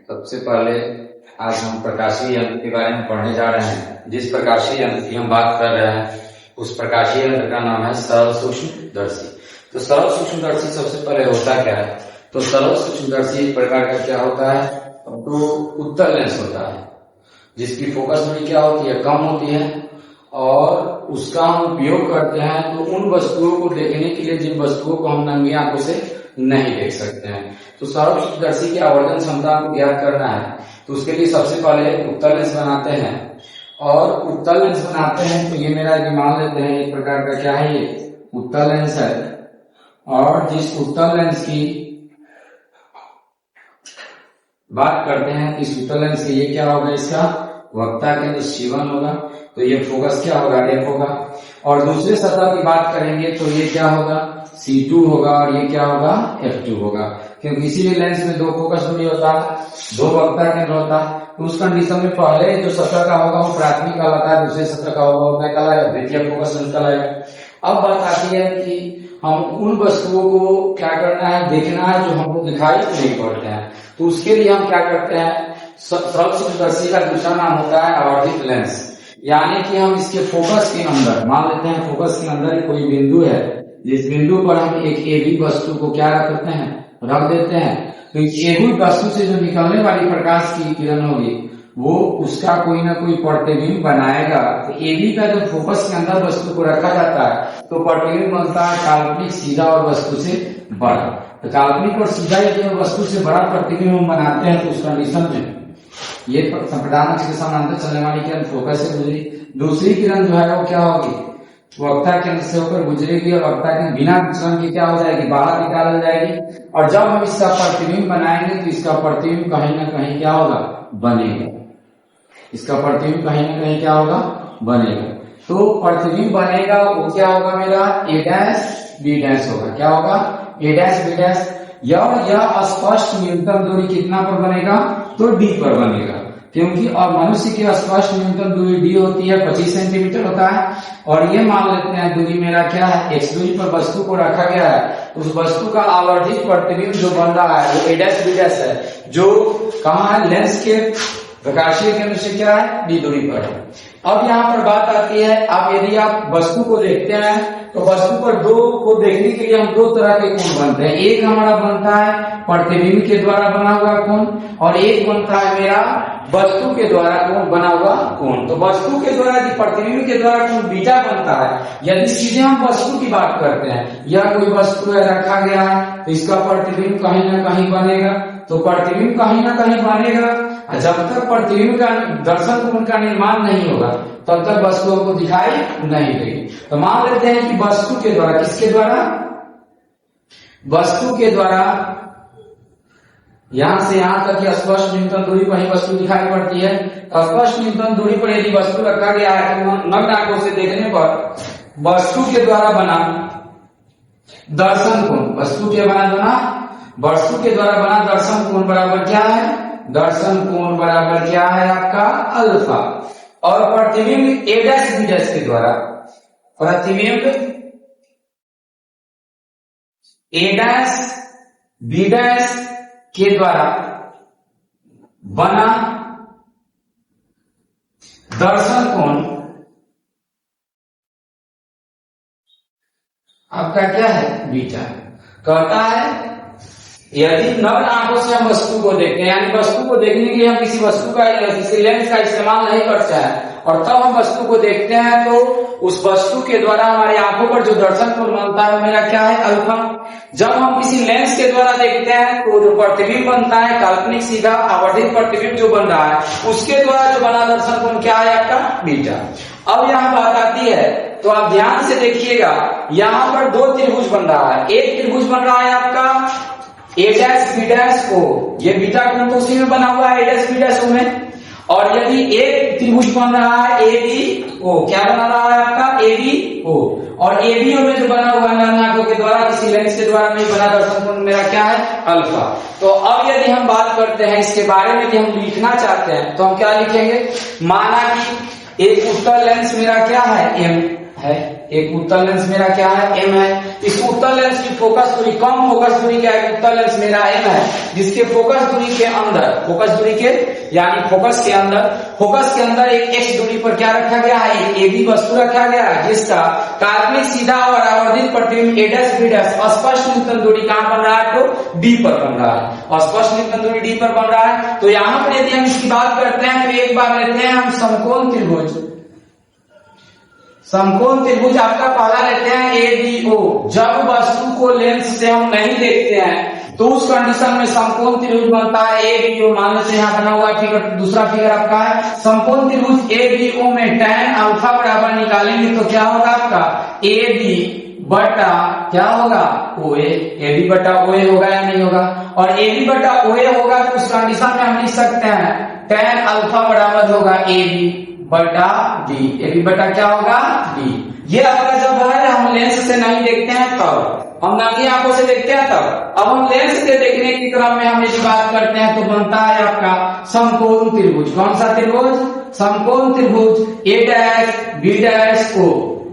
सबसे पहले आज हम प्रकाशीय यंत्र के बारे में पढ़ने जा रहे हैं। जिस प्रकाशीय यंत्र की हम बात कर रहे हैं उस प्रकाशीय यंत्र का नाम है सरल सूक्ष्मदर्शी। तो सरल सूक्ष्मदर्शी सबसे पहले होता क्या है? तो सरल सूक्ष्मदर्शी एक प्रकार का क्या होता है? तो उत्तल लेंस होता है जिसकी फोकस दूरी क्या होती है? कम होती है और उसका हम उपयोग करते हैं तो उन वस्तुओं को देखने के लिए जिन वस्तुओं को हम नंगी आंखों से नहीं देख सकते हैं। तो सरल सूक्ष्मदर्शी की आवर्धन क्षमता को ज्ञात करना है तो उसके लिए सबसे पहले उत्तल लेंस बनाते हैं। और उत्तल लेंस बनाते हैं तो ये मेरा मान लेते हैं एक प्रकार का क्या है, ये उत्तल लेंस है। और जिस उत्तल लेंस की बात करते हैं इस उत्तल लेंस के ये क्या होगा, इसका वक्ता केंद्र C1 होगा तो ये फोकस क्या होगा, F होगा। और दूसरे सतह की बात करेंगे तो ये क्या होगा, C2 होगा और ये क्या होगा, F2 होगा। क्योंकि इसी लेंस में दो फोकस दूरी होता है, दो वक्ता केंद्र होता है। तो उस कंडीशन में पहले जो सतह का होगा वो प्राथमिक कहलाता है, दूसरे सतह का होगा वो क्या कहलाएगा, द्वितीय फोकस लेंस कहलाएगा। अब बात आती है कि हम उन वस्तुओं को क्या करना है, देखना है जो हमको दिखाई नहीं पड़ते हैं। तो उसके लिए हम क्या करते हैं, सरल सूक्ष्मदर्शी का दूसरा नाम होता है आवर्धित लेंस। यानी कि हम इसके फोकस के अंदर मान लेते हैं, फोकस के अंदर कोई बिंदु है, जिस बिंदु पर हम एक एबी वस्तु को क्या रखते हैं, रख देते हैं। तो इस एबी वस्तु से जो निकलने वाली प्रकाश की किरण होगी वो उसका कोई ना कोई प्रतिबिंब बनाएगा। तो एबी का जो फोकस के अंदर वस्तु को रखा जाता है तो प्रतिबिंब बनता है काल्पनिक सीधा और वस्तु से बड़ा। तो काल्पनिक और सीधा यदि वस्तु से बड़ा प्रतिबिंब हम बनाते हैं तो उस कंडीशन में ये प्रधान अक्ष के समानांतर चलने वाली किरण फोकस से गुजरी, दूसरी किरण जो है वो क्या होगी, वक्ता केंद्र से होकर गुजरेगी और वक्ता के बिना विचलन के क्या हो जाएगी, बाहर निकाल जाएगी। और जब हम इसका प्रतिबिंब बनाएंगे तो इसका प्रतिबिंब कहीं ना कहीं क्या होगा, बनेगा। इसका प्रतिबिंब कहीं ना कहीं क्या होगा, बनेगा। तो प्रतिबिंब बनेगा वो क्या होगा, मेरा A', B' होगा। क्या होगा, A', B'। यह स्पष्ट न्यूनतम दूरी कितना पर बनेगा, तो D पर बनेगा। क्योंकि और मनुष्य की स्पष्ट न्यूनतम दूरी D होती है, 25 सेंटीमीटर होता है। और ये मान लेते हैं दूरी मेरा क्या है, x दूरी पर वस्तु को रखा गया है। उस वस्तु का आवर्धित प्रतिबिंब जो बन रहा है वो A', B' है, जो कहाँ है, लेंस के प्रकाशीय केंद्र से क्या है, D दूरी पर है। अब यहाँ पर बात आती है, अब यदि आप वस्तु को देखते हैं तो वस्तु पर दो को देखने के लिए हम दो तरह के कोण बनते हैं। एक हमारा बनता है प्रतिबिंब के द्वारा बना हुआ कोण और एक बनता है मेरा वस्तु के द्वारा कोण बना हुआ कोण। तो वस्तु के द्वारा यदि प्रतिबिंब के द्वारा कोण बीटा बनता है, यदि सीधे हम वस्तु की बात करते हैं, यह कोई वस्तु है रखा गया है तो इसका प्रतिबिंब कहीं ना कहीं बनेगा। तो प्रतिबिंब कहीं ना कहीं बनेगा। जब तक प्रतिबिंब का दर्शन कोण का निर्माण नहीं होगा तब तक वस्तुओं को दिखाई नहीं देगी। तो मान लेते हैं कि वस्तु के द्वारा, किसके द्वारा, वस्तु के द्वारा यहां से यहां तक की स्पष्ट न्यूनतम दूरी पर ही वस्तु दिखाई पड़ती है। स्पष्ट न्यूनतम दूरी पर यदि वस्तु रखा गया है तो नग्न आंखों से देखने पर वस्तु के द्वारा बना दर्शन कोण, वस्तु के वस्तु के द्वारा बना दर्शन कोण बराबर क्या है, दर्शन कोण बराबर क्या है आपका अल्फा। और प्रतिबिंब A', B' के द्वारा, प्रतिबिंब A', B' के द्वारा बना दर्शन कोण आपका क्या है, बीटा। कहता है यदि नग्न आंखों से हम वस्तु को देखते हैं, यानी वस्तु को देखने के लिए हम किसी वस्तु का, किसी लेंस का इस्तेमाल नहीं करते हैं और तब हम वस्तु को देखते हैं तो उस वस्तु के द्वारा हमारी आंखों पर जो दर्शन कोण बनता है मेरा क्या है, अल्फा। जब हम किसी लेंस के द्वारा देखते हैं तो जो प्रतिबिंब बनता है काल्पनिक सीधा आवर्धित प्रतिबिंब जो बन रहा है उसके द्वारा जो बना दर्शन कोण क्या है आपका, बीटा। अब यहाँ बात आती है तो आप ध्यान से देखिएगा, यहाँ पर दो त्रिभुज बन रहा है। एक त्रिभुज बन रहा है आपका A', B' को, ये बीटा कोण तो उसी में बना हुआ है A', B' में। और यदि एक त्रिभुज बन रहा है ABO, क्या बना रहा है आपका, ABO। और ABO में जो बना हुआ है नग्न आंखों के द्वारा, किसी लेंस के द्वारा नहीं बना दर्शन कोण मेरा क्या है, अल्फा। तो अब यदि हम बात करते हैं इसके बारे में, यदि हम लिखना चाहते हैं तो हम क्या लिखेंगे, माना कि एक उत्तल लेंस मेरा क्या है, M है, एक उत्तल लेंस मेरा क्या है, एम है। इस उत्तल लेंस की फोकस दूरी, कम फोकस दूरी क्या है, उत्तल लेंस मेरा एम है, जिसके फोकस दूरी के अंदर, फोकस दूरी के यानी फोकस के अंदर एक एक्स दूरी पर क्या रखा गया है, एक एबी वस्तु रखा गया है, जिसका काल्पनिक सीधा और आवर्धित प्रतिबिंब ए डैश बी डैश स्पष्ट न्यूनतम दूरी कहां बन रहा है, तो डी पर बन रहा है, स्पष्ट न्यूनतम दूरी डी पर बन रहा है। तो यहां पर यदि हम इसकी बात करते हैं तो एक बार लेते हैं हम समकोण त्रिभुज, समकोण त्रिभुज आपका पहला लेते हैं एबीओ। जब वस्तु को लेंस से हम नहीं देखते हैं तो उस कंडीशन में समकोण त्रिभुज बनता है एबीओ। मान लेते हैं यहाँ बना हुआ फिगर, दूसरा फिगर आपका है समकोण त्रिभुज एबीओ में tan अल्फा बराबर निकालेंगे तो क्या होगा आपका AB बटा क्या होगा OA, AB बटा OA होगा या नहीं होगा, और AB बटा OA होगा तो उस कंडीशन में हम लिख सकते हैं tan अल्फा बराबर होगा AB बटा D, AB बटा क्या होगा D। ये आपका जब है हम लेंस से नहीं देखते हैं तब, हम नाकी आंखों से देखते हैं तब। अब हम लेंस से देखने की क्रम में हम यदि बात करते हैं तो बनता है आपका समकोण त्रिभुज। कौन सा त्रिभुज, समकोण त्रिभुज ए डैश बी डैश ओ।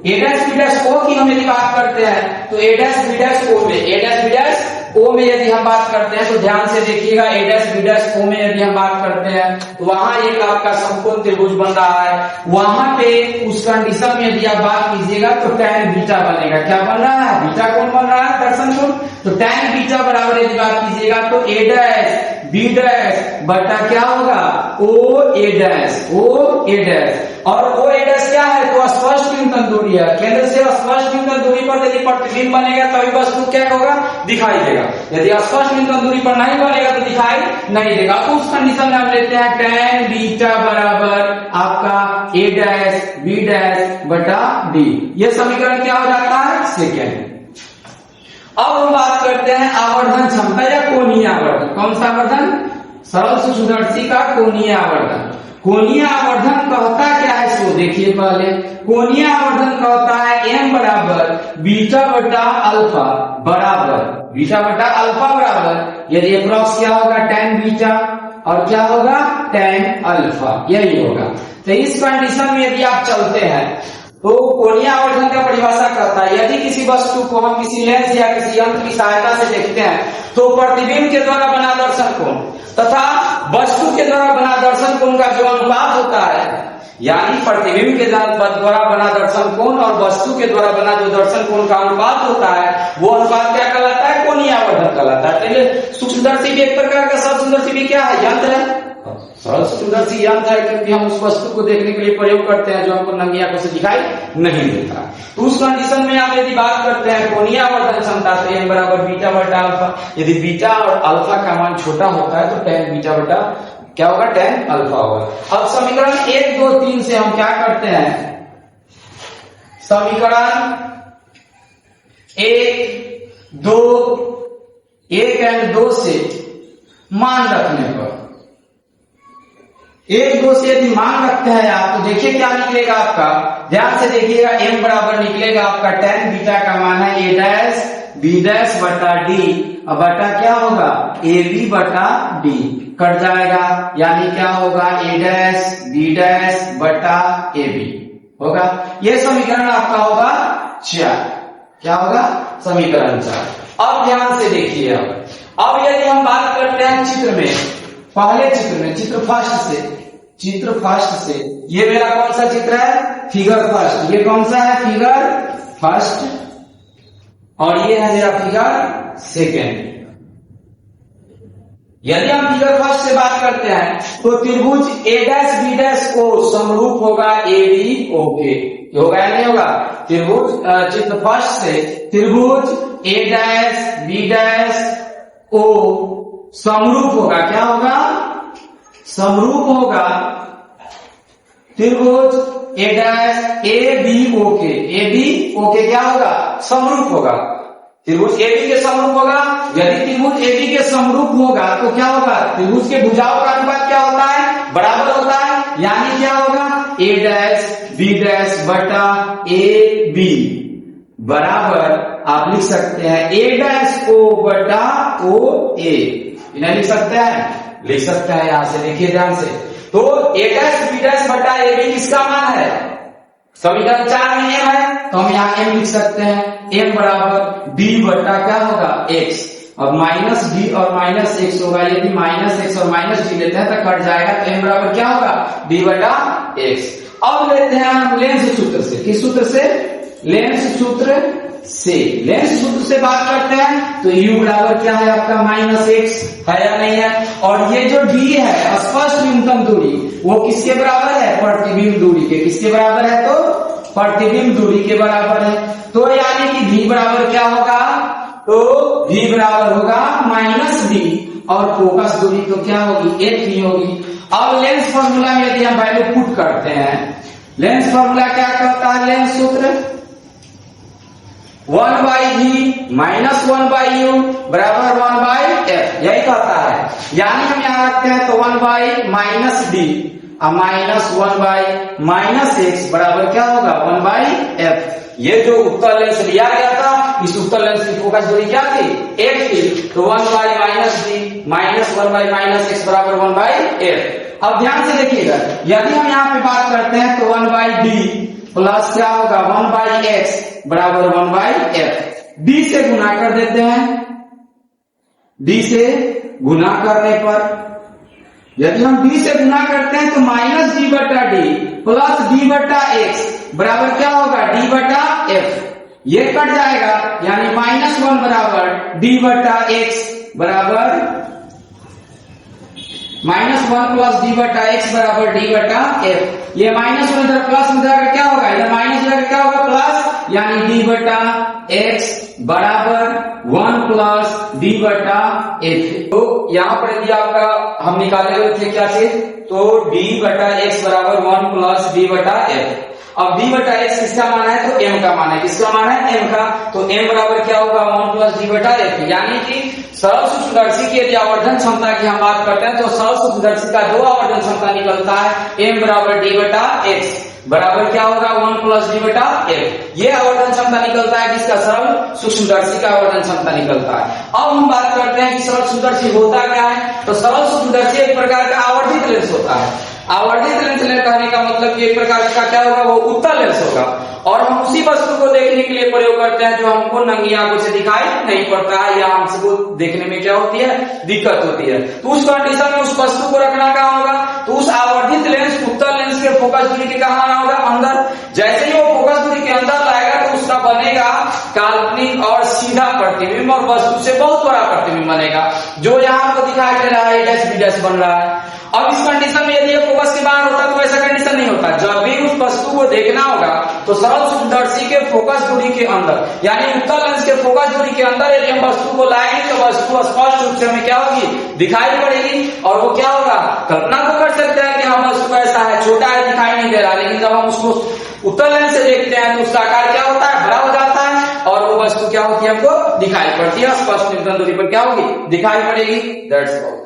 ए डैश बी डैश ओ की हम यदि बात करते हैं तो ए डैश बी डैश ओ में, ए डैश बी डैश ओ में यदि हम बात करते हैं तो ध्यान से देखिएगा, ए डैश बी डैश ओ में यदि हम बात करते हैं तो वहां एक आपका समकोण त्रिभुज बन रहा है। वहां पे उस कंडीशन में यदि आप बात कीजिएगा तो tan बीटा बनेगा। क्या बन रहा है, बीटा कौन बन रहा है, दर्शन कोण। तो tan बीटा बराबर यदि बात कीजिएगा तो ए डैश बी डैश बटा क्या होगा ओ ए डैश, ओ ए डैश। और ओ ए डैश क्या है, तो स्पष्ट न्यूनतम दूरी है, केंद्र से स्पष्ट न्यूनतम दूरी पर यदि प्रतिबिंब बनेगा तभी वस्तु क्या होगा, दिखाई देगा। यदि स्पष्ट न्यूनतम दूरी पर नहीं बनेगा तो दिखाई नहीं देगा। तो उस कंडीशन में हम लेते हैं tan बीटा बराबर आपका ए डैश बी डैश बटा डी। ये समीकरण क्या हो जाता है, सेकेंड। अब हम बात करते हैं आवर्धन क्षमता या कोणीय आवर्धन। कौन सा आवर्धन, सरल सूक्ष्मदर्शी का कोणीय आवर्धन। कोणीय आवर्धन कहता क्या है, इसको देखिए पहले। कोणीय आवर्धन कहता है m बराबर बीटा बटा अल्फा बराबर, बीटा बटा अल्फा बराबर यदि अप्रॉक्स क्या होगा tan बीटा और क्या होगा tan अल्फा, यही होगा। तो इस कंडीशन में यदि आप चलते हैं तो कोणीय आवर्धन का परिभाषा करता है यदि किसी वस्तु को हम किसी लेंस या किसी यंत्र की सहायता से देखते हैं तो प्रतिबिंब के द्वारा बना दर्शन कोण तथा वस्तु के द्वारा बना दर्शन कोण का जो अनुपात होता है, यानी प्रतिबिंब के द्वारा बना दर्शन कोण और वस्तु के द्वारा बना जो दर्शन कोण का अनुपात होता है, वो अनुपात क्या कहलाता है, कोणीय आवर्धन कहलाता है। चलिए सूक्ष्मदर्शी भी एक प्रकार का, सरल सूक्ष्मदर्शी भी क्या है, यंत्र है। सरल सूक्ष्मदर्शी यंत्र है क्योंकि हम उस वस्तु को देखने के लिए प्रयोग करते हैं जो हमको नंगी आंखों से दिखाई नहीं देता। तो उस कंडीशन में आप यदि बात करते हैं कोणीय आवर्धन क्षमता तो m बराबर बीटा बटा अल्फा। यदि बीटा और अल्फा का मान छोटा होता है तो tan बीटा बटा क्या होगा, tan अल्फा होगा। अब समीकरण 1 2 3 से हम क्या करते हैं, समीकरण 1 एंड 2 से मान रखने पर, 1 2 से यदि मान रखते हैं आप तो देखिए क्या निकलेगा आपका, ध्यान से देखिएगा। m बराबर निकलेगा आपका tan बीटा का मान है a डैश b डैश बटा d और बटा क्या होगा ab बटा d, कट जाएगा यानी क्या होगा a डैश b डैश बटा ab होगा। यह समीकरण आपका होगा 4। क्या होगा, समीकरण 4। अब ध्यान से देखिए, अब यदि हम बात करते हैं चित्र में, पहले चित्र में, चित्र फर्स्ट से, ये मेरा कौन सा चित्र है, फिगर फर्स्ट। ये कौन सा है, फिगर फर्स्ट, और ये है मेरा फिगर सेकेंड। यदि हम फिगर फर्स्ट से बात करते हैं तो त्रिभुज ए डैश बी डैश को समरूप होगा ए बी ओ के, होगा या नहीं होगा। त्रिभुज चित्र फर्स्ट से त्रिभुज ए डैश बी डैश ओ समरूप होगा, क्या होगा, समरूप होगा त्रिभुज ए डैश ए बी ओ के, ए बी ओ के क्या होगा, समरूप होगा। त्रिभुज ए बी के समरूप होगा। यदि त्रिभुज ए बी के समरूप होगा तो क्या होगा, त्रिभुज के भुजाओं का अनुपात क्या होता है, बराबर होता है, यानी क्या होगा ए डैश बी डैश बटा ए बी बराबर आप लिख सकते हैं ए डैश ओ बटा ओ ए। इन्हें लिख सकते हैं, लिख सकते हैं। यहां से देखिए ध्यान से, तो ए डैश बी डैश बटा ए बी किसका मान है, समीकरण 4 में m है तो हम यहाँ m लिख सकते हैं। m बराबर d बटा क्या होगा x। अब माइनस डी और माइनस एक्स होगा, यदि माइनस एक्स और माइनस डी लेते हैं तो कट जाएगा, तो m बराबर क्या होगा d बटा x। अब लेते हैं हम लेंस सूत्र से। किस सूत्र से? लेंस सूत्र से। लेंस सूत्र से बात करते हैं तो u बराबर क्या है आपका माइनस एक्स है या नहीं है। और ये जो d है स्पष्ट न्यूनतम दूरी, वो किसके बराबर है? प्रतिबिंब दूरी के। किसके बराबर है? तो प्रतिबिंब दूरी के बराबर है। तो यानी कि v बराबर क्या होगा? तो v बराबर होगा माइनस डी और फोकस दूरी तो क्या होगी? एक ही होगी। अब लेंस फॉर्मूला में यदि हम वैल्यू पुट करते हैं, लेंस फॉर्मूला क्या कहता है? लेंस सूत्र 1 by v minus 1 by u बराबर 1 बाई f, यही कहता है। यानी हम यहाँ रखते हैं तो 1 बाई माइनस डी और माइनस 1 बाई माइनस एक्स बराबर क्या होगा? 1 बाई f। ये जो उत्तल लेंस लिया गया था, इस उत्तल लेंस की फोकस दूरी क्या थी? एक थी। तो 1 by minus D minus 1 by minus x बराबर 1 बाई एफ। अब ध्यान से देखिएगा, यदि हम यहाँ पे बात करते हैं तो 1 बाई डी प्लस क्या होगा? 1 बाई एक्स बराबर 1 बाई एफ। डी से गुना कर देते हैं। डी से गुना करने पर यदि हम डी से गुना करते हैं तो माइनस डी बटा डी प्लस डी बटा एक्स बराबर क्या होगा? डी बटा एफ। ये कट जाएगा, यानी माइनस 1 बराबर डी बटा एक्स बराबर माइनस 1 प्लस डी बटा एक्स बराबर डी बटा एफ। ये माइनस 1 इधर प्लस में जाकर क्या होगा? इधर माइनस जाकर क्या होगा? प्लस, यानी डी बटा एक्स बराबर 1 प्लस डी बटा एफ। तो यहाँ पर यदि आपका हम निकाले हुए थे क्या चीज? तो डी बटा एक्स बराबर 1 प्लस डी बटा एफ। अब d बटा x किसका मान है? तो m का मान है। किसका मान है? m का। तो m बराबर क्या होगा? 1 प्लस d बटा f। यानी कि सरल सूक्ष्मदर्शी की यदि आवर्धन क्षमता की हम बात करते हैं तो सरल सूक्ष्मदर्शी का दो आवर्धन क्षमता निकलता है, m बराबर d बटा x बराबर क्या होगा? 1 प्लस डी बटा f। ये आवर्धन क्षमता निकलता है किसका? सरल सूक्ष्मदर्शी का आवर्धन क्षमता निकलता है। अब हम बात करते हैं कि सरल सूक्ष्मदर्शी होता क्या है? तो सरल सूक्ष्मदर्शी एक प्रकार का आवर्धित लेंस होता है। आवर्धित लेंस कहने का मतलब ये एक प्रकार का क्या होगा? वो उत्तल लेंस होगा। और हम उसी वस्तु को देखने के लिए प्रयोग करते हैं जो हमको नंगी आंखों से दिखाई नहीं पड़ता है, या हमको देखने में क्या होती है? दिक्कत होती है। तो उस कंडीशन में उस वस्तु को रखना कहाँ होगा? तो उस आवर्धित लेंस उत्तल लेंस के फोकस दूरी के कहाँ आना होगा? अंदर। जैसे ही वो फोकस दूरी के अंदर लाएगा तो उसका बनेगा काल्पनिक और सीधा प्रतिबिंब, और वस्तु से बहुत बड़ा प्रतिबिंब बनेगा, जो यहाँ आपको दिखाई दे रहा है डैश बी डैश बन रहा है। अब इस कंडीशन में यदि ये फोकस के बाहर होता तो ऐसा कंडीशन नहीं होता। जब भी उस वस्तु को देखना होगा तो सरल सूक्ष्मदर्शी के फोकस दूरी के अंदर, यानी उत्तल लेंस के फोकस दूरी के अंदर यदि हम वस्तु को लाएंगे तो वस्तु स्पष्ट रूप से हमें क्या होगी? दिखाई पड़ेगी। और वो क्या होगा? कल्पना तो कर सकते हैं कि हम वस्तु ऐसा है, छोटा है, दिखाई नहीं दे रहा, लेकिन जब हम उसको उत्तल लेंस से देखते हैं तो उसका आकार क्या होता है? बड़ा हो जाता है, और वो वस्तु क्या होती है? हमको दिखाई पड़ती है, स्पष्ट न्यूनतम दूरी पर क्या होगी? दिखाई पड़ेगी। That's all.